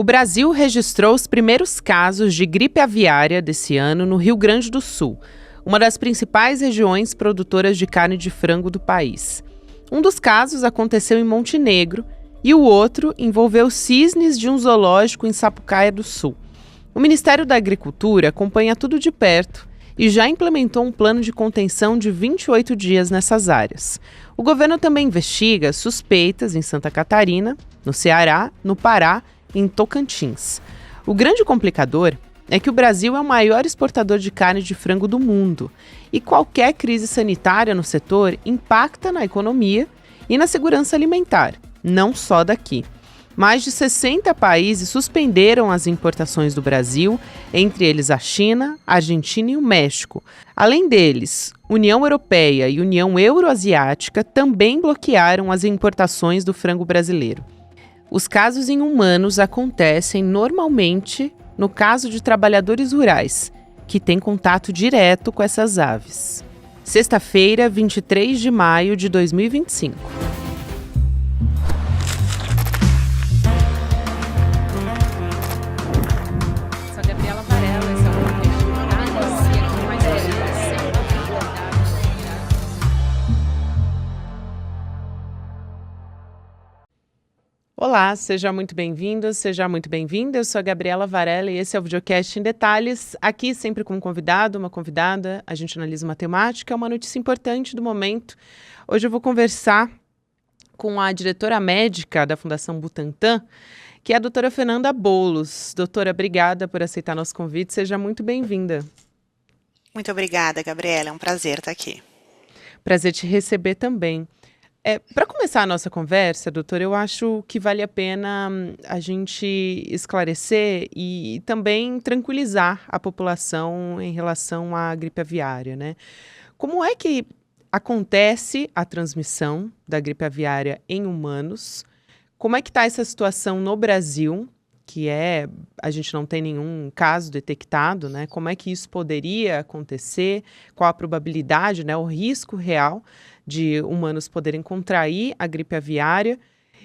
O Brasil registrou os primeiros casos de gripe aviária desse ano no Rio Grande do Sul, uma das principais regiões produtoras de carne de frango do país. Um dos casos aconteceu em Montenegro e o outro envolveu cisnes de um zoológico em Sapucaia do Sul. O Ministério da Agricultura acompanha tudo de perto e já implementou um plano de contenção de 28 dias nessas áreas. O governo também investiga suspeitas em Santa Catarina, no Ceará, no Pará e em Tocantins. O grande complicador é que o Brasil é o maior exportador de carne de frango do mundo e qualquer crise sanitária no setor impacta na economia e na segurança alimentar, não só daqui. Mais de 60 países suspenderam as importações do Brasil, entre eles a China, a Argentina e o México. Além deles, União Europeia e União Euroasiática também bloquearam as importações do frango brasileiro. Os casos em humanos acontecem normalmente no caso de trabalhadores rurais, que têm contato direto com essas aves. Sexta-feira, 23 de maio de 2025. Sou Gabriela Varela, esse é o podcast com mais Olá, seja muito bem-vindo, seja muito bem-vinda. Eu sou a Gabriela Varela e esse é o Videocast em Detalhes. Aqui sempre com um convidado, uma convidada, a gente analisa uma temática, uma notícia importante do momento. Hoje eu vou conversar com a diretora médica da Fundação Butantan, que é a doutora Fernanda Boulos. Doutora, obrigada por aceitar nosso convite, seja muito bem-vinda. Muito obrigada, Gabriela, é um prazer estar aqui. Prazer te receber também. Para começar a nossa conversa, doutora, eu acho que vale a pena a gente esclarecer e também tranquilizar a população em relação à gripe aviária, né? Como é que acontece a transmissão da gripe aviária em humanos? Como é que está essa situação no Brasil, a gente não tem nenhum caso detectado, né? Como é que isso poderia acontecer? Qual a probabilidade, né? O risco real de humanos poderem contrair a gripe aviária.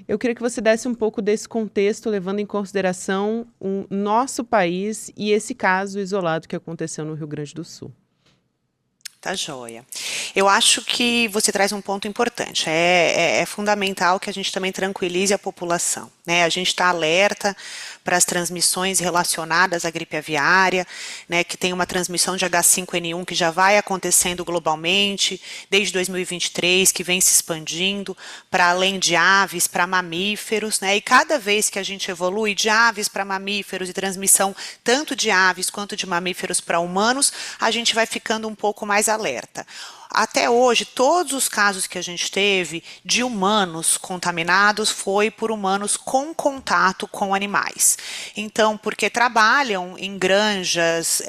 Eu queria que você desse um pouco desse contexto, levando em consideração o nosso país e esse caso isolado que aconteceu no Rio Grande do Sul. Tá joia. Eu acho que você traz um ponto importante. É fundamental que a gente também tranquilize a população, né? A gente está alerta para as transmissões relacionadas à gripe aviária, né, que tem uma transmissão de H5N1 que já vai acontecendo globalmente desde 2023, que vem se expandindo para além de aves, para mamíferos, né? E cada vez que a gente evolui de aves para mamíferos e transmissão tanto de aves quanto de mamíferos para humanos, a gente vai ficando um pouco mais alerta. Até hoje, todos os casos que a gente teve de humanos contaminados foi por humanos com contato com animais. Então, porque trabalham em granjas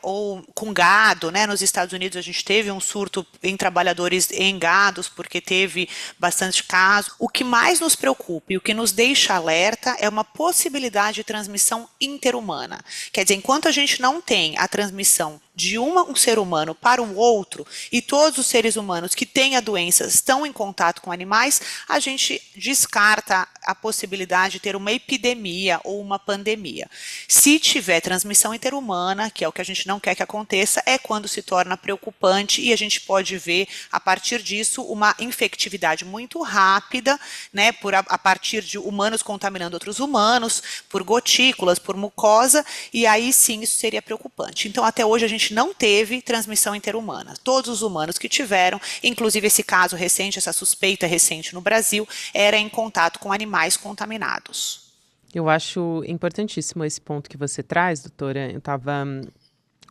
ou com gado, né? Nos Estados Unidos a gente teve um surto em trabalhadores em gados, porque teve bastante caso. O que mais nos preocupa e o que nos deixa alerta é uma possibilidade de transmissão interhumana. Quer dizer, enquanto a gente não tem a transmissão de um ser humano para um outro, e todos os seres humanos que têm a doença estão em contato com animais, a gente descarta a possibilidade de ter uma epidemia ou uma pandemia. Se tiver transmissão interhumana, que é o que a gente não quer que aconteça, é quando se torna preocupante e a gente pode ver, a partir disso, uma infectividade muito rápida, né, a partir de humanos contaminando outros humanos, por gotículas, por mucosa, e aí sim isso seria preocupante. Então, até hoje a gente não teve transmissão interhumana. Todos os humanos que tiveram, inclusive esse caso recente, essa suspeita recente no Brasil, era em contato com animais contaminados. Eu acho importantíssimo esse ponto que você traz, doutora. Eu estava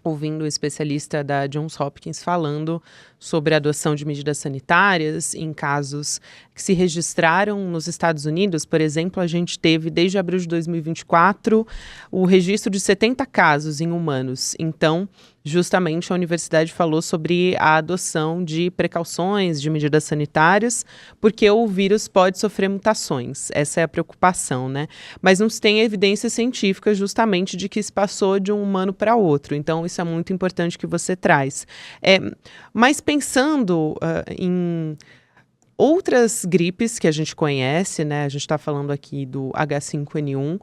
ouvindo um especialista da Johns Hopkins falando sobre a adoção de medidas sanitárias em casos que se registraram nos Estados Unidos. Por exemplo, a gente teve, desde abril de 2024, o registro de 70 casos em humanos. Então, justamente a universidade falou sobre a adoção de precauções, de medidas sanitárias, porque o vírus pode sofrer mutações. Essa é a preocupação, né? Mas não se tem evidências científicas justamente de que isso passou de um humano para outro. Então, isso é muito importante que você traz. Mas pensando em outras gripes que a gente conhece, né? A gente está falando aqui do H5N1.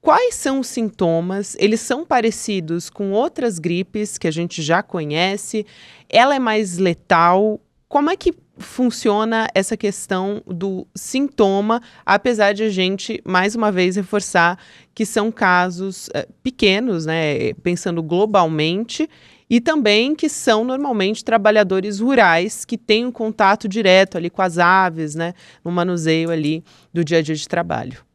Quais são os sintomas? Eles são parecidos com outras gripes que a gente já conhece? Ela é mais letal? Como é que funciona essa questão do sintoma, apesar de a gente, mais uma vez, reforçar que são casos pequenos, né, pensando globalmente, e também que são normalmente trabalhadores rurais que têm um contato direto ali com as aves, né, no manuseio ali do dia a dia de trabalho.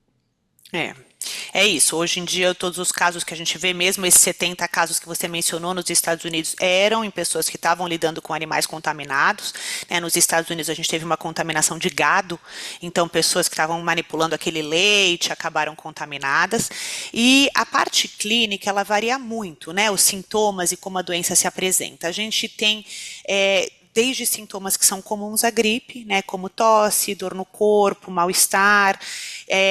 É isso. Hoje em dia, todos os casos que a gente vê, mesmo esses 70 casos que você mencionou nos Estados Unidos, eram em pessoas que estavam lidando com animais contaminados, né? Nos Estados Unidos, a gente teve uma contaminação de gado, então pessoas que estavam manipulando aquele leite acabaram contaminadas. E a parte clínica, ela varia muito, né? Os sintomas e como a doença se apresenta. A gente tem desde sintomas que são comuns à gripe, né, como tosse, dor no corpo, mal-estar.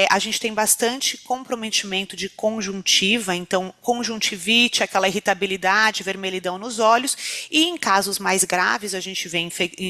A gente tem bastante comprometimento de conjuntiva, então conjuntivite, aquela irritabilidade, vermelhidão nos olhos, e em casos mais graves a gente vê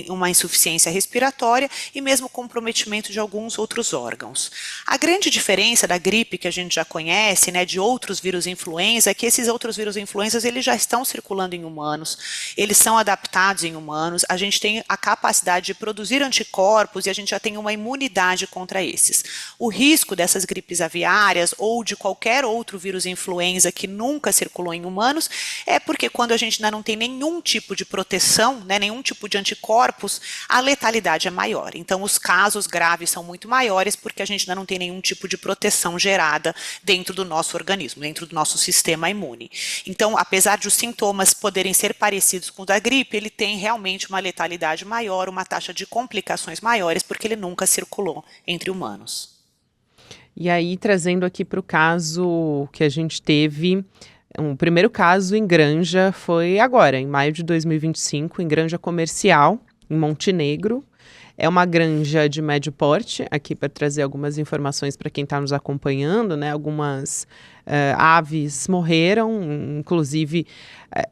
uma insuficiência respiratória e mesmo comprometimento de alguns outros órgãos. A grande diferença da gripe que a gente já conhece, né, de outros vírus influenza, é que esses outros vírus influenzas eles já estão circulando em humanos, eles são adaptados em humanos, a gente tem a capacidade de produzir anticorpos e a gente já tem uma imunidade contra esses. O risco dessas gripes aviárias ou de qualquer outro vírus influenza que nunca circulou em humanos é porque quando a gente ainda não tem nenhum tipo de proteção, né, nenhum tipo de anticorpos, a letalidade é maior. Então, os casos graves são muito maiores porque a gente ainda não tem nenhum tipo de proteção gerada dentro do nosso organismo, dentro do nosso sistema imune. Então, apesar de os sintomas poderem ser parecidos com o da gripe, ele tem realmente uma letalidade maior, uma taxa de complicações maiores, porque ele nunca circulou entre humanos. E aí, trazendo aqui para o caso que a gente teve, um primeiro caso em granja foi agora, em maio de 2025, em granja comercial, em Montenegro. É uma granja de médio porte, aqui para trazer algumas informações para quem está nos acompanhando, né? Algumas aves morreram, inclusive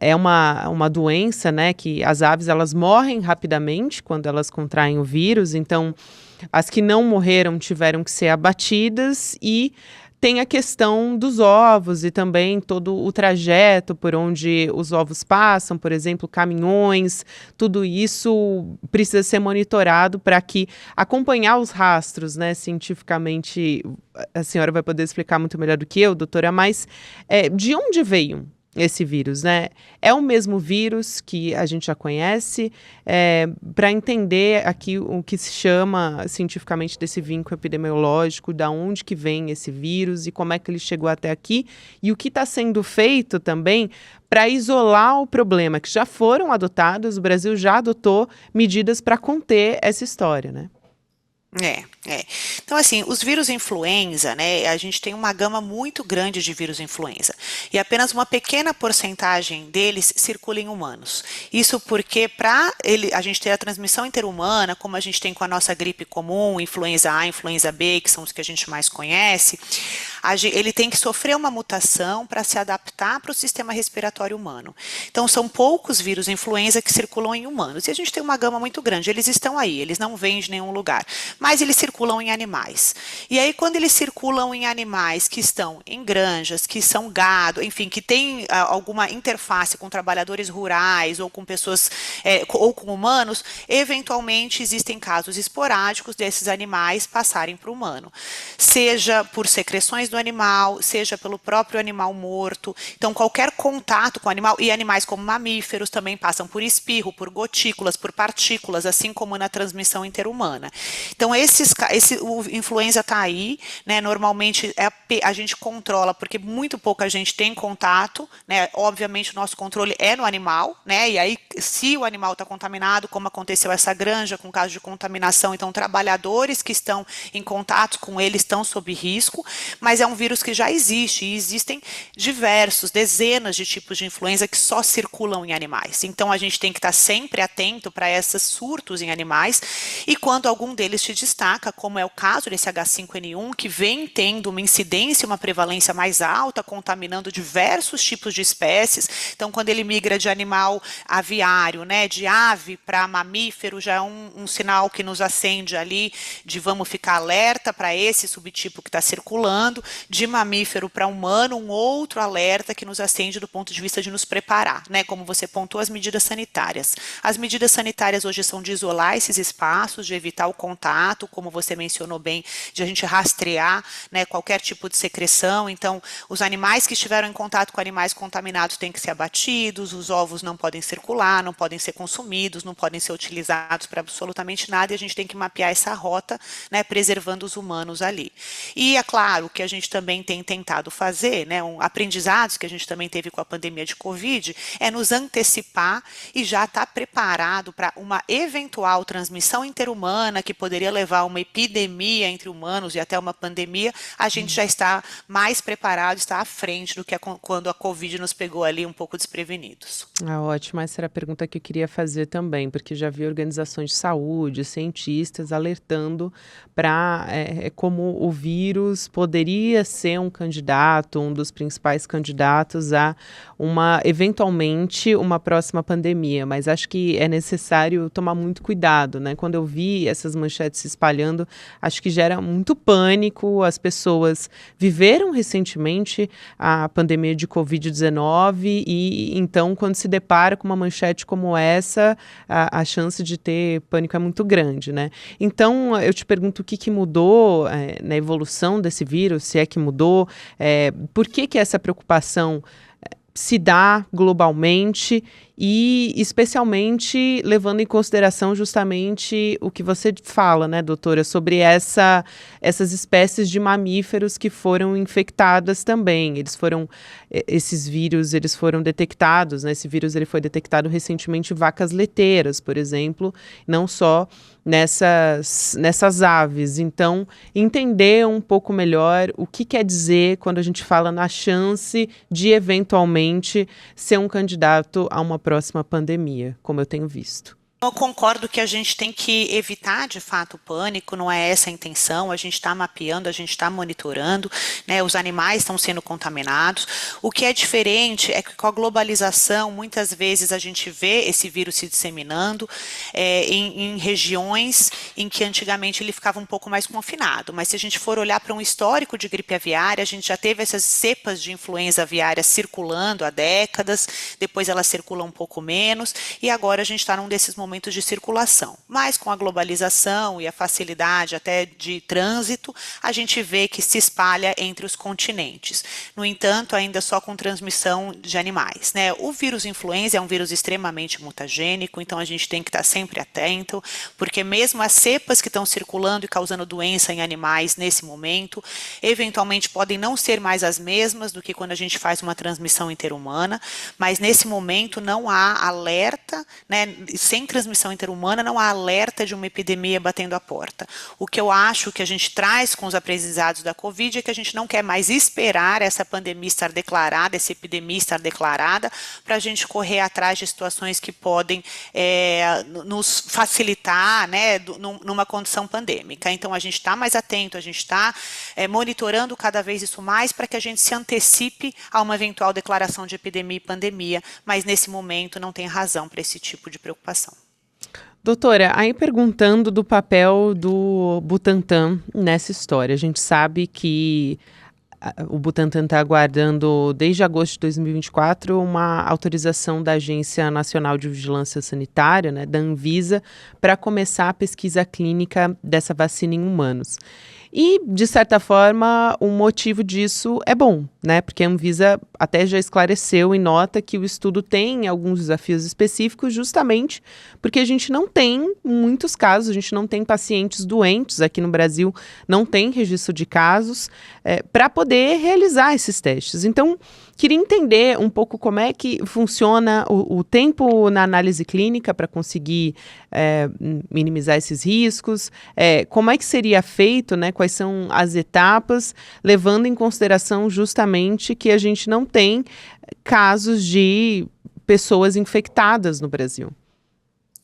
é uma doença, né? Que as aves elas morrem rapidamente quando elas contraem o vírus, então as que não morreram tiveram que ser abatidas e tem a questão dos ovos e também todo o trajeto por onde os ovos passam, por exemplo, caminhões, tudo isso precisa ser monitorado para que acompanhar os rastros, né, cientificamente, a senhora vai poder explicar muito melhor do que eu, doutora, mas de onde veio esse vírus, né? É o mesmo vírus que a gente já conhece, para entender aqui o que se chama cientificamente desse vínculo epidemiológico, da onde que vem esse vírus e como é que ele chegou até aqui e o que está sendo feito também para isolar o problema, que já foram adotados, o Brasil já adotou medidas para conter essa história, né? Então, assim, os vírus influenza, né, a gente tem uma gama muito grande de vírus influenza e apenas uma pequena porcentagem deles circula em humanos. Isso porque para a gente ter a transmissão interhumana, como a gente tem com a nossa gripe comum, influenza A, influenza B, que são os que a gente mais conhece, ele tem que sofrer uma mutação para se adaptar para o sistema respiratório humano. Então, são poucos vírus influenza que circulam em humanos. E a gente tem uma gama muito grande. Eles estão aí, eles não vêm de nenhum lugar. Mas eles circulam em animais. E aí, quando eles circulam em animais que estão em granjas, que são gado, enfim, que tem alguma interface com trabalhadores rurais ou com pessoas, ou com humanos, eventualmente existem casos esporádicos desses animais passarem para o humano. Seja por secreções do animal, seja pelo próprio animal morto. Então, qualquer contato com o animal, e animais como mamíferos também passam por espirro, por gotículas, por partículas, assim como na transmissão interhumana. Então, o influenza está aí, né? Normalmente a gente controla, porque muito pouca gente tem contato, né? Obviamente o nosso controle é no animal, né? E aí, se o animal está contaminado, como aconteceu essa granja com caso de contaminação, então trabalhadores que estão em contato com ele estão sob risco, mas é um vírus que já existe, e existem dezenas de tipos de influenza que só circulam em animais. Então, a gente tem que estar sempre atento para esses surtos em animais, e quando algum deles se destaca, como é o caso desse H5N1, que vem tendo uma incidência, uma prevalência mais alta, contaminando diversos tipos de espécies. Então, quando ele migra de animal aviário, né, de ave para mamífero, já é um sinal que nos acende ali de vamos ficar alerta para esse subtipo que está circulando. de mamífero para humano, um outro alerta que nos acende do ponto de vista de nos preparar, né? Como você pontuou, as medidas sanitárias. As medidas sanitárias hoje são de isolar esses espaços, de evitar o contato, como você mencionou bem, de a gente rastrear, né, qualquer tipo de secreção. Então, os animais que estiveram em contato com animais contaminados têm que ser abatidos, os ovos não podem circular, não podem ser consumidos, não podem ser utilizados para absolutamente nada, e a gente tem que mapear essa rota, né, preservando os humanos ali. E é claro que a gente também tem tentado fazer, né, aprendizados que a gente também teve com a pandemia de Covid, é nos antecipar e já estar preparado para uma eventual transmissão interhumana que poderia levar a uma epidemia entre humanos e até uma pandemia, a gente já está mais preparado, está à frente do que quando a Covid nos pegou ali um pouco desprevenidos. Ótimo, essa era a pergunta que eu queria fazer também, porque já vi organizações de saúde, cientistas alertando para como o vírus poderia ser um candidato, um dos principais candidatos a eventualmente, uma próxima pandemia, mas acho que é necessário tomar muito cuidado, né? Quando eu vi essas manchetes se espalhando, acho que gera muito pânico, as pessoas viveram recentemente a pandemia de Covid-19 e então quando se depara com uma manchete como essa, a chance de ter pânico é muito grande, né? Então eu te pergunto o que mudou na evolução desse vírus, se é que mudou, por que essa preocupação se dá globalmente e especialmente levando em consideração justamente o que você fala, né, doutora, sobre essas espécies de mamíferos que foram infectadas também. Esses vírus, eles foram detectados, né, esse vírus ele foi detectado recentemente em vacas leiteiras, por exemplo, não só nessas aves. Então, entender um pouco melhor o que quer dizer quando a gente fala na chance de eventualmente ser um candidato a uma próxima pandemia, como eu tenho visto. Eu concordo que a gente tem que evitar, de fato, o pânico, não é essa a intenção, a gente está mapeando, a gente está monitorando, né, os animais estão sendo contaminados. O que é diferente é que com a globalização, muitas vezes a gente vê esse vírus se disseminando em regiões em que antigamente ele ficava um pouco mais confinado, mas se a gente for olhar para um histórico de gripe aviária, a gente já teve essas cepas de influenza aviária circulando há décadas, depois elas circulam um pouco menos, e agora a gente está num desses momentos de circulação. Mas com a globalização e a facilidade até de trânsito, a gente vê que se espalha entre os continentes. No entanto, ainda só com transmissão de animais, né? O vírus influenza é um vírus extremamente mutagênico, então a gente tem que estar sempre atento, porque mesmo as cepas que estão circulando e causando doença em animais nesse momento, eventualmente podem não ser mais as mesmas do que quando a gente faz uma transmissão interhumana, mas nesse momento não há alerta, né? Sem transmissão interhumana, não há alerta de uma epidemia batendo a porta. O que eu acho que a gente traz com os aprendizados da Covid é que a gente não quer mais esperar essa pandemia estar declarada, essa epidemia estar declarada, para a gente correr atrás de situações que podem nos facilitar, né, numa condição pandêmica. Então, a gente está mais atento, a gente está monitorando cada vez isso mais para que a gente se antecipe a uma eventual declaração de epidemia e pandemia, mas nesse momento não tem razão para esse tipo de preocupação. Doutora, aí perguntando do papel do Butantan nessa história, a gente sabe que o Butantan está aguardando desde agosto de 2024 uma autorização da Agência Nacional de Vigilância Sanitária, né, da Anvisa, para começar a pesquisa clínica dessa vacina em humanos. E, de certa forma, o motivo disso é bom, né? Porque a Anvisa até já esclareceu e nota que o estudo tem alguns desafios específicos justamente porque a gente não tem muitos casos, a gente não tem pacientes doentes aqui no Brasil, não tem registro de casos para poder realizar esses testes. Então, queria entender um pouco como é que funciona o tempo na análise clínica para conseguir minimizar esses riscos, como é que seria feito, né? Quais são as etapas, levando em consideração justamente que a gente não tem casos de pessoas infectadas no Brasil.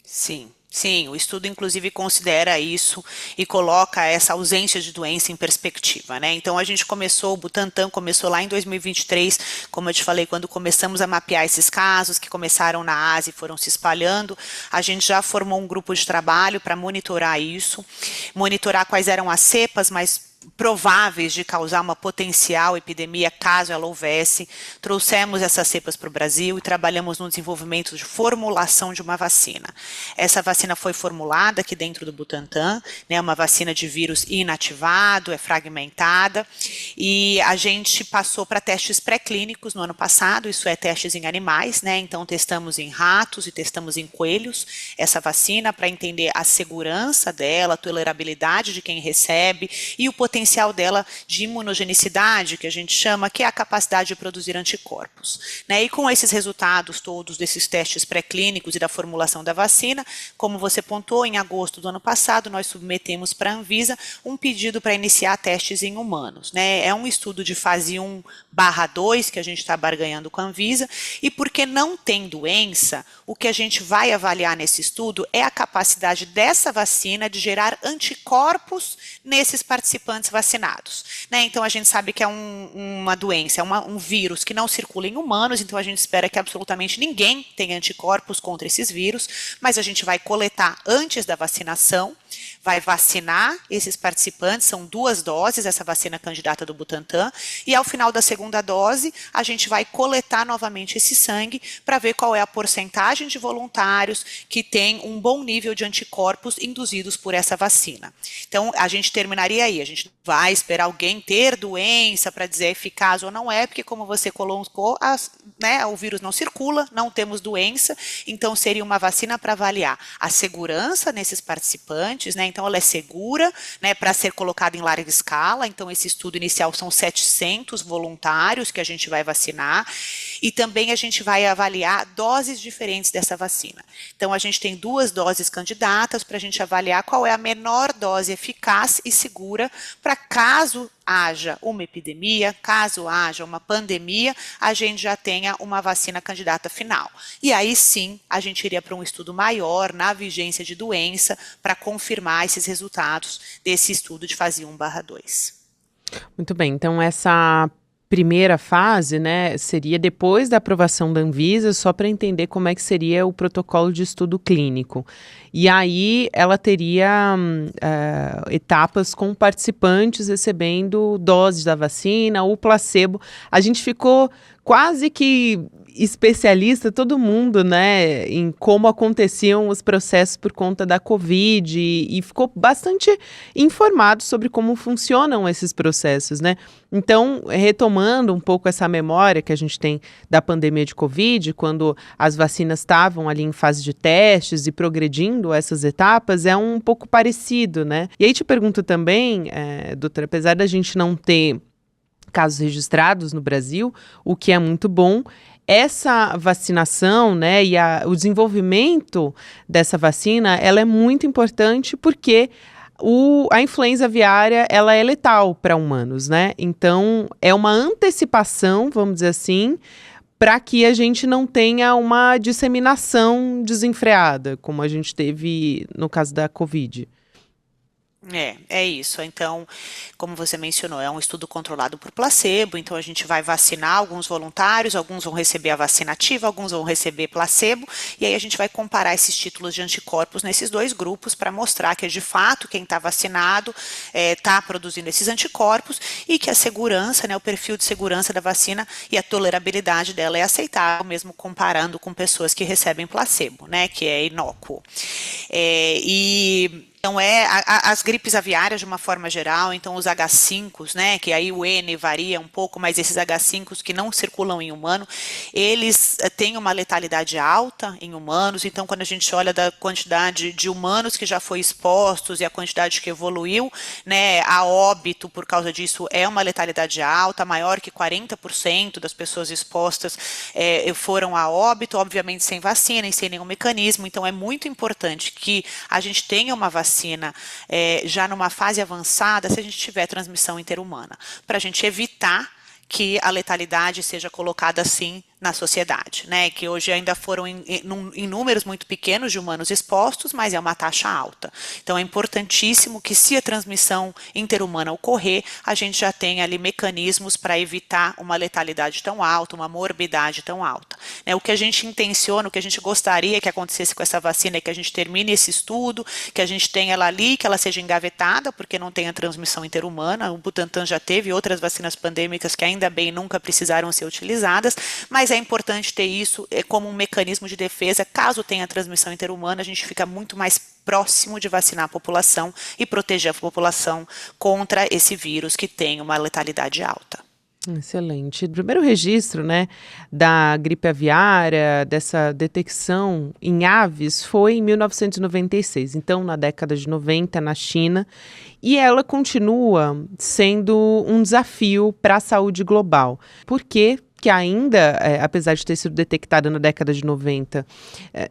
Sim. Sim, o estudo inclusive considera isso e coloca essa ausência de doença em perspectiva, né? Então a gente começou, o Butantan começou lá em 2023, como eu te falei, quando começamos a mapear esses casos que começaram na Ásia e foram se espalhando, a gente já formou um grupo de trabalho para monitorar isso, monitorar quais eram as cepas mais prováveis de causar uma potencial epidemia caso ela houvesse. Trouxemos essas cepas para o Brasil e trabalhamos no desenvolvimento de formulação de uma vacina. Essa vacina foi formulada aqui dentro do Butantan, né, uma vacina de vírus inativado, é fragmentada, e a gente passou para testes pré-clínicos no ano passado, isso é testes em animais, né, então testamos em ratos e testamos em coelhos essa vacina para entender a segurança dela, a tolerabilidade de quem recebe e o potencial dela de imunogenicidade, que a gente chama, que é a capacidade de produzir anticorpos. Né? E com esses resultados todos desses testes pré-clínicos e da formulação da vacina, como você pontuou, em agosto do ano passado, nós submetemos para a Anvisa um pedido para iniciar testes em humanos. Né? É um estudo de fase 1/2 que a gente está barganhando com a Anvisa, e porque não tem doença, o que a gente vai avaliar nesse estudo é a capacidade dessa vacina de gerar anticorpos nesses participantes vacinados. Né? Então, a gente sabe que é uma doença, é um vírus que não circula em humanos, então a gente espera que absolutamente ninguém tenha anticorpos contra esses vírus, mas a gente vai coletar antes da vacinação, vai vacinar esses participantes, são 2 doses, essa vacina candidata do Butantan, e ao final da segunda dose, a gente vai coletar novamente esse sangue para ver qual é a porcentagem de voluntários que tem um bom nível de anticorpos induzidos por essa vacina. Então, a gente terminaria aí, a gente não vai esperar alguém ter doença para dizer eficaz ou não é, porque como você colocou, né, o vírus não circula, não temos doença, então seria uma vacina para avaliar a segurança nesses participantes, né, então ela é segura, né, para ser colocada em larga escala, então esse estudo inicial são 700 voluntários que a gente vai vacinar, e também a gente vai avaliar doses diferentes dessa vacina. Então a gente tem 2 doses candidatas para a gente avaliar qual é a menor dose eficaz e segura para caso haja uma epidemia, caso haja uma pandemia, a gente já tenha uma vacina candidata final. E aí sim, a gente iria para um estudo maior na vigência de doença para confirmar esses resultados desse estudo de fase 1/2. Muito bem, então essa primeira fase, né, seria depois da aprovação da Anvisa, só para entender como é que seria o protocolo de estudo clínico. E aí ela teria etapas com participantes recebendo doses da vacina ou placebo. A gente ficou quase que especialista, todo mundo, né, em como aconteciam os processos por conta da Covid e ficou bastante informado sobre como funcionam esses processos, né? Então, retomando um pouco essa memória que a gente tem da pandemia de Covid, quando as vacinas estavam ali em fase de testes e progredindo essas etapas, é um pouco parecido, né? E aí te pergunto também, doutora, apesar da gente não ter casos registrados no Brasil, o que é muito bom, essa vacinação, né, e o desenvolvimento dessa vacina, ela é muito importante porque a influenza aviária, ela é letal para humanos, né? Então, é uma antecipação, vamos dizer assim, para que a gente não tenha uma disseminação desenfreada, como a gente teve no caso da Covid. É isso. Então, como você mencionou, é um estudo controlado por placebo, então a gente vai vacinar alguns voluntários, alguns vão receber a vacina ativa, alguns vão receber placebo, e aí a gente vai comparar esses títulos de anticorpos nesses 2 grupos para mostrar que, de fato, quem está vacinado está produzindo esses anticorpos e que a segurança, né, o perfil de segurança da vacina e a tolerabilidade dela é aceitável, mesmo comparando com pessoas que recebem placebo, né, que é inócuo. Então, as gripes aviárias de uma forma geral, então os H5s, né, que aí o N varia um pouco, mas esses H5s que não circulam em humano, eles têm uma letalidade alta em humanos, então quando a gente olha da quantidade de humanos que já foi expostos e a quantidade que evoluiu, né, a óbito por causa disso é uma letalidade alta, maior que 40% das pessoas expostas foram a óbito, obviamente sem vacina e sem nenhum mecanismo, então é muito importante que a gente tenha uma vacina já numa fase avançada, se a gente tiver transmissão interhumana, para a gente evitar que a letalidade seja colocada assim na sociedade, né? Que hoje ainda foram em números muito pequenos de humanos expostos, mas é uma taxa alta. Então é importantíssimo que, se a transmissão interhumana ocorrer, a gente já tenha ali mecanismos para evitar uma letalidade tão alta, uma morbidade tão alta. Né? O que a gente intenciona, o que a gente gostaria que acontecesse com essa vacina é que a gente termine esse estudo, que a gente tenha ela ali, que ela seja engavetada, porque não tenha transmissão interhumana. O Butantan já teve outras vacinas pandêmicas que ainda bem nunca precisaram ser utilizadas, mas é importante ter isso como um mecanismo de defesa. Caso tenha transmissão interhumana, a gente fica muito mais próximo de vacinar a população e proteger a população contra esse vírus que tem uma letalidade alta. Excelente. O primeiro registro, né, da gripe aviária, dessa detecção em aves, foi em 1996, então na década de 90, na China, e ela continua sendo um desafio para a saúde global. Por quê? Que ainda, apesar de ter sido detectada na década de 90,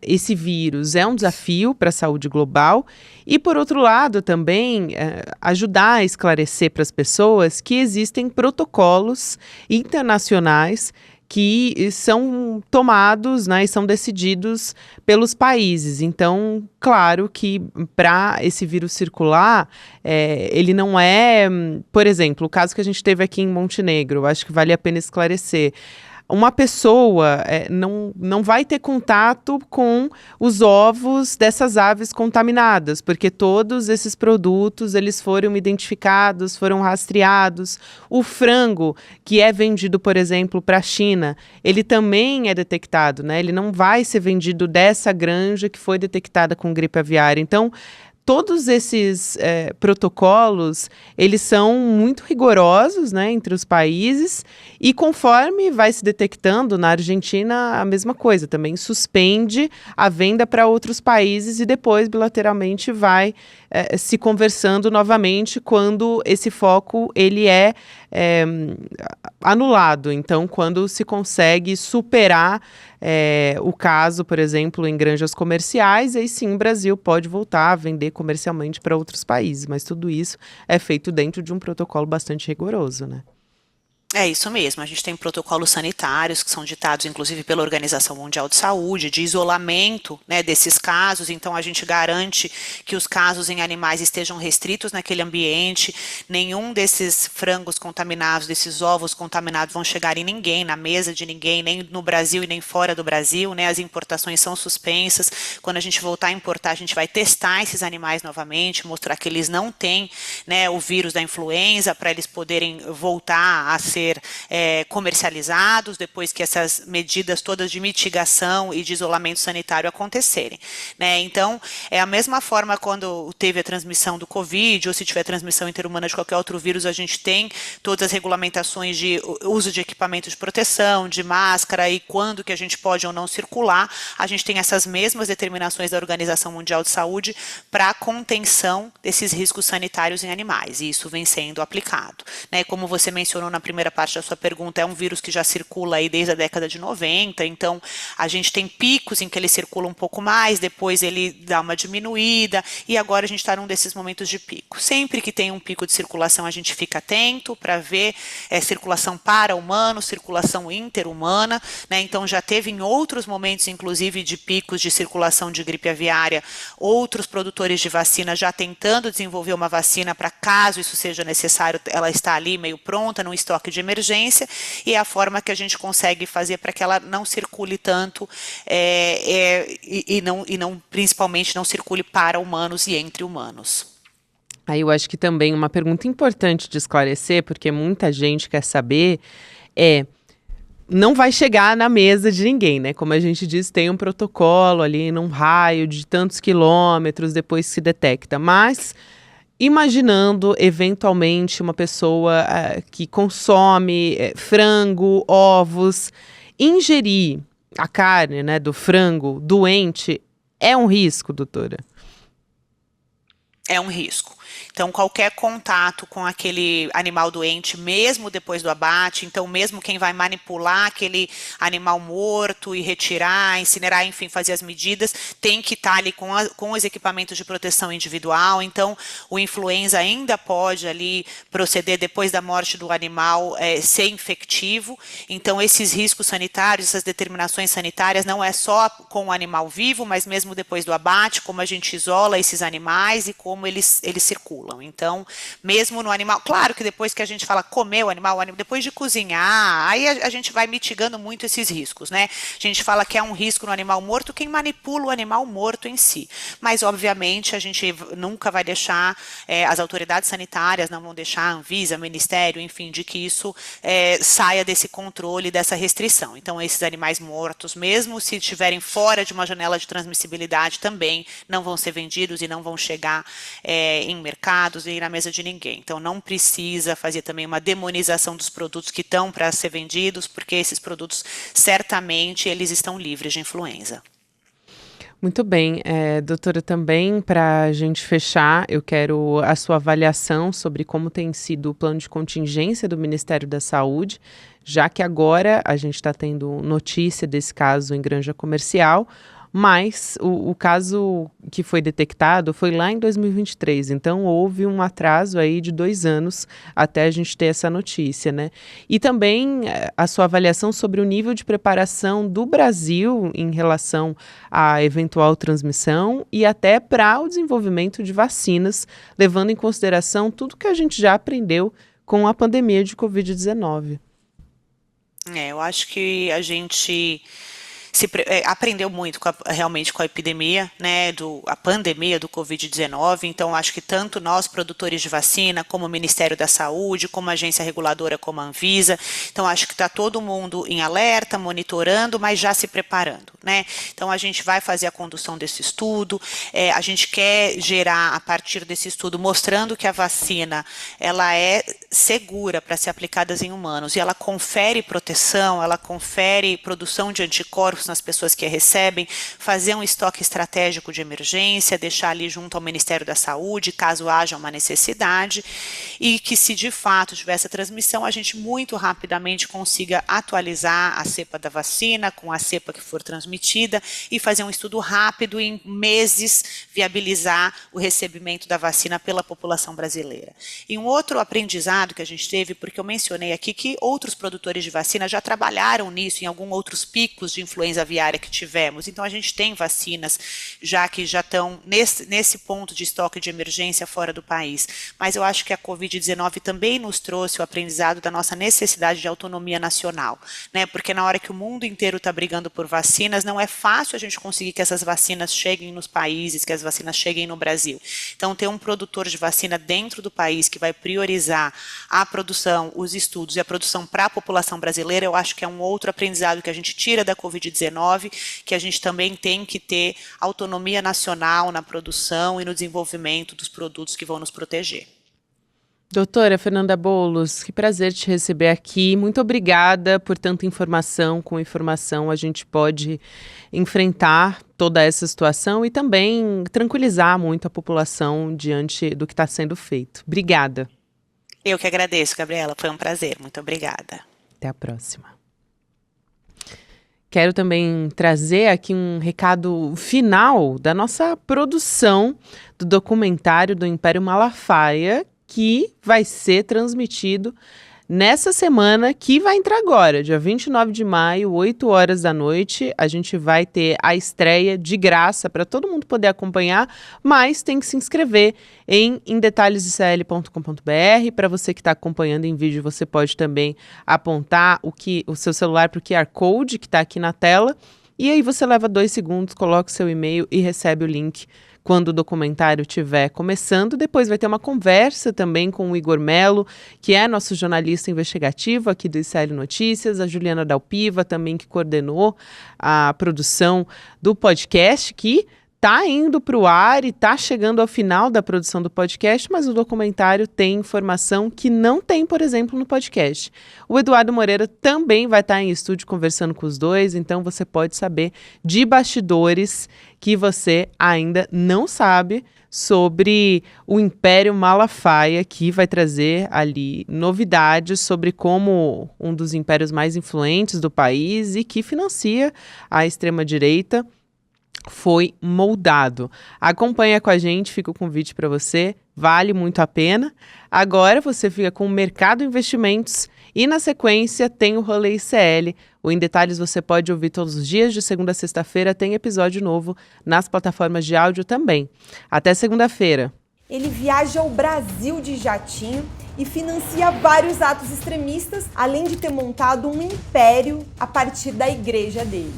esse vírus é um desafio para a saúde global e, por outro lado, também ajudar a esclarecer para as pessoas que existem protocolos internacionais que são tomados, né, e são decididos pelos países. Então, claro que para esse vírus circular, ele não é, por exemplo, o caso que a gente teve aqui em Montenegro, acho que vale a pena esclarecer. Uma pessoa não vai ter contato com os ovos dessas aves contaminadas, porque todos esses produtos eles foram identificados, foram rastreados. O frango, que é vendido, por exemplo, para a China, ele também é detectado, né? Ele não vai ser vendido dessa granja que foi detectada com gripe aviária. Então, todos esses protocolos, eles são muito rigorosos, né, entre os países, e conforme vai se detectando, na Argentina a mesma coisa, também suspende a venda para outros países e depois bilateralmente vai se conversando novamente quando esse foco ele é anulado. Então, quando se consegue superar o caso, por exemplo, em granjas comerciais, aí sim o Brasil pode voltar a vender comercialmente para outros países, mas tudo isso é feito dentro de um protocolo bastante rigoroso, né? É isso mesmo, a gente tem protocolos sanitários que são ditados, inclusive, pela Organização Mundial de Saúde, de isolamento, né, desses casos. Então, a gente garante que os casos em animais estejam restritos naquele ambiente, nenhum desses frangos contaminados, desses ovos contaminados vão chegar em ninguém, na mesa de ninguém, nem no Brasil e nem fora do Brasil, né, as importações são suspensas. Quando a gente voltar a importar, a gente vai testar esses animais novamente, mostrar que eles não têm, né, o vírus da influenza, para eles poderem voltar a ser comercializados depois que essas medidas todas de mitigação e de isolamento sanitário acontecerem, né? Então, é a mesma forma quando teve a transmissão do Covid, ou se tiver transmissão interhumana de qualquer outro vírus, a gente tem todas as regulamentações de uso de equipamento de proteção, de máscara e quando que a gente pode ou não circular. A gente tem essas mesmas determinações da Organização Mundial de Saúde para a contenção desses riscos sanitários em animais, e isso vem sendo aplicado, né? Como você mencionou na primeira parte da sua pergunta, é um vírus que já circula aí desde a década de 90, então a gente tem picos em que ele circula um pouco mais, depois ele dá uma diminuída, e agora a gente está num desses momentos de pico. Sempre que tem um pico de circulação, a gente fica atento para ver circulação para humano, circulação interhumana, né? Então já teve em outros momentos, inclusive de picos de circulação de gripe aviária, outros produtores de vacina já tentando desenvolver uma vacina para caso isso seja necessário, ela está ali meio pronta, num estoque de emergência, e é a forma que a gente consegue fazer para que ela não circule tanto e não, principalmente, não circule para humanos e entre humanos. Aí eu acho que também uma pergunta importante de esclarecer, porque muita gente quer saber, não vai chegar na mesa de ninguém, né? Como a gente diz, tem um protocolo ali num raio de tantos quilômetros, depois se detecta, mas imaginando, eventualmente, uma pessoa que consome frango, ovos, ingerir a carne, né, do frango doente é um risco, doutora? É um risco. Então, qualquer contato com aquele animal doente, mesmo depois do abate, então mesmo quem vai manipular aquele animal morto e retirar, incinerar, enfim, fazer as medidas, tem que estar ali com os equipamentos de proteção individual. Então, o influenza ainda pode ali proceder depois da morte do animal, ser infectivo. Então, esses riscos sanitários, essas determinações sanitárias, não é só com o animal vivo, mas mesmo depois do abate, como a gente isola esses animais e como eles circulam. Então, mesmo no animal, claro que depois que a gente fala comer o animal, depois de cozinhar, aí a gente vai mitigando muito esses riscos, né? A gente fala que é um risco no animal morto quem manipula o animal morto em si. Mas, obviamente, a gente nunca vai deixar, as autoridades sanitárias não vão deixar, a Anvisa, Ministério, enfim, de que isso saia desse controle, dessa restrição. Então, esses animais mortos, mesmo se estiverem fora de uma janela de transmissibilidade, também não vão ser vendidos e não vão chegar em mercados e na mesa de ninguém. Então, não precisa fazer também uma demonização dos produtos que estão para ser vendidos, porque esses produtos, certamente, eles estão livres de influenza. Muito bem, doutora, também para a gente fechar, eu quero a sua avaliação sobre como tem sido o plano de contingência do Ministério da Saúde, já que agora a gente está tendo notícia desse caso em Granja Comercial, mas o caso que foi detectado foi lá em 2023, então houve um atraso aí de 2 anos até a gente ter essa notícia, né? E também a sua avaliação sobre o nível de preparação do Brasil em relação à eventual transmissão e até para o desenvolvimento de vacinas, levando em consideração tudo que a gente já aprendeu com a pandemia de Covid-19. Eu acho que a gente aprendeu muito realmente com a epidemia, né, a pandemia do Covid-19, então acho que tanto nós, produtores de vacina, como o Ministério da Saúde, como a agência reguladora, como a Anvisa, então acho que está todo mundo em alerta, monitorando, mas já se preparando, né, então a gente vai fazer a condução desse estudo, a gente quer gerar a partir desse estudo, mostrando que a vacina, ela é segura para ser aplicada em humanos, e ela confere proteção, ela confere produção de anticorpos nas pessoas que a recebem, fazer um estoque estratégico de emergência, deixar ali junto ao Ministério da Saúde, caso haja uma necessidade, e que se de fato tiver essa transmissão, a gente muito rapidamente consiga atualizar a cepa da vacina com a cepa que for transmitida e fazer um estudo rápido e em meses viabilizar o recebimento da vacina pela população brasileira. E um outro aprendizado que a gente teve, porque eu mencionei aqui que outros produtores de vacina já trabalharam nisso em alguns outros picos de influenza aviária que tivemos, então a gente tem vacinas que já estão nesse ponto de estoque de emergência fora do país, mas eu acho que a Covid-19 também nos trouxe o aprendizado da nossa necessidade de autonomia nacional, né? Porque na hora que o mundo inteiro está brigando por vacinas, não é fácil a gente conseguir que essas vacinas cheguem nos países, que as vacinas cheguem no Brasil. Então, ter um produtor de vacina dentro do país que vai priorizar a produção, os estudos e a produção para a população brasileira, eu acho que é um outro aprendizado que a gente tira da Covid-19, que a gente também tem que ter autonomia nacional na produção e no desenvolvimento dos produtos que vão nos proteger. Doutora Fernanda Boulos, que prazer te receber aqui. Muito obrigada por tanta informação. Com informação a gente pode enfrentar toda essa situação e também tranquilizar muito a população diante do que está sendo feito. Obrigada. Eu que agradeço, Gabriela. Foi um prazer. Muito obrigada. Até a próxima. Quero também trazer aqui um recado final da nossa produção do documentário do Império Malafaia, que vai ser transmitido nessa semana que vai entrar agora, dia 29 de maio, 8 horas da noite. A gente vai ter a estreia de graça para todo mundo poder acompanhar, mas tem que se inscrever em detalhesicl.com.br. Para você que está acompanhando em vídeo, você pode também apontar o seu celular para o QR Code que está aqui na tela. E aí você leva 2 segundos, coloca o seu e-mail e recebe o link quando o documentário estiver começando. Depois vai ter uma conversa também com o Igor Melo, que é nosso jornalista investigativo aqui do ICL Notícias, a Juliana Dalpiva também, que coordenou a produção do podcast, que tá indo para o ar e tá chegando ao final da produção do podcast, mas o documentário tem informação que não tem, por exemplo, no podcast. O Eduardo Moreira também vai estar em estúdio conversando com os dois, então você pode saber de bastidores que você ainda não sabe sobre o Império Malafaia, que vai trazer ali novidades sobre como um dos impérios mais influentes do país e que financia a extrema-direita foi moldado. Acompanha com a gente, fica o convite para você, vale muito a pena. Agora você fica com o Mercado Investimentos e na sequência tem o Rolê ICL. O Em Detalhes você pode ouvir todos os dias, de segunda a sexta-feira tem episódio novo nas plataformas de áudio também. Até segunda-feira. Ele viaja ao Brasil de jatinho e financia vários atos extremistas, além de ter montado um império a partir da igreja dele.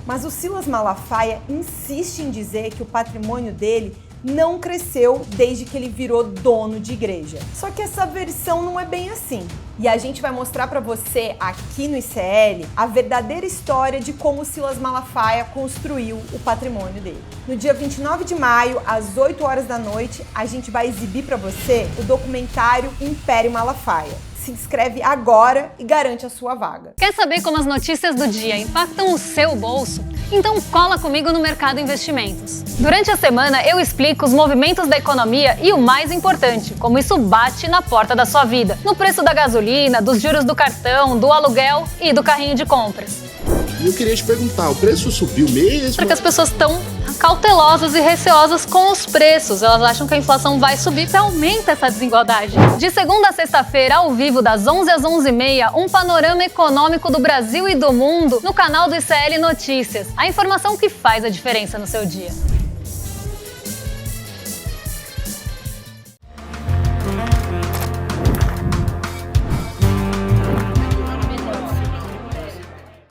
Mas o Silas Malafaia insiste em dizer que o patrimônio dele não cresceu desde que ele virou dono de igreja. Só que essa versão não é bem assim. E a gente vai mostrar para você aqui no ICL a verdadeira história de como o Silas Malafaia construiu o patrimônio dele. No dia 29 de maio, às 8 horas da noite, a gente vai exibir para você o documentário Império Malafaia. Se inscreve agora e garante a sua vaga. Quer saber como as notícias do dia impactam o seu bolso? Então cola comigo no Mercado Investimentos. Durante a semana eu explico os movimentos da economia e o mais importante, como isso bate na porta da sua vida, no preço da gasolina, dos juros do cartão, do aluguel e do carrinho de compras. E eu queria te perguntar, o preço subiu mesmo? Porque as pessoas estão cautelosas e receosas com os preços. Elas acham que a inflação vai subir e aumenta essa desigualdade. De segunda a sexta-feira, ao vivo, das 11 às 11h30, um panorama econômico do Brasil e do mundo no canal do ICL Notícias. A informação que faz a diferença no seu dia.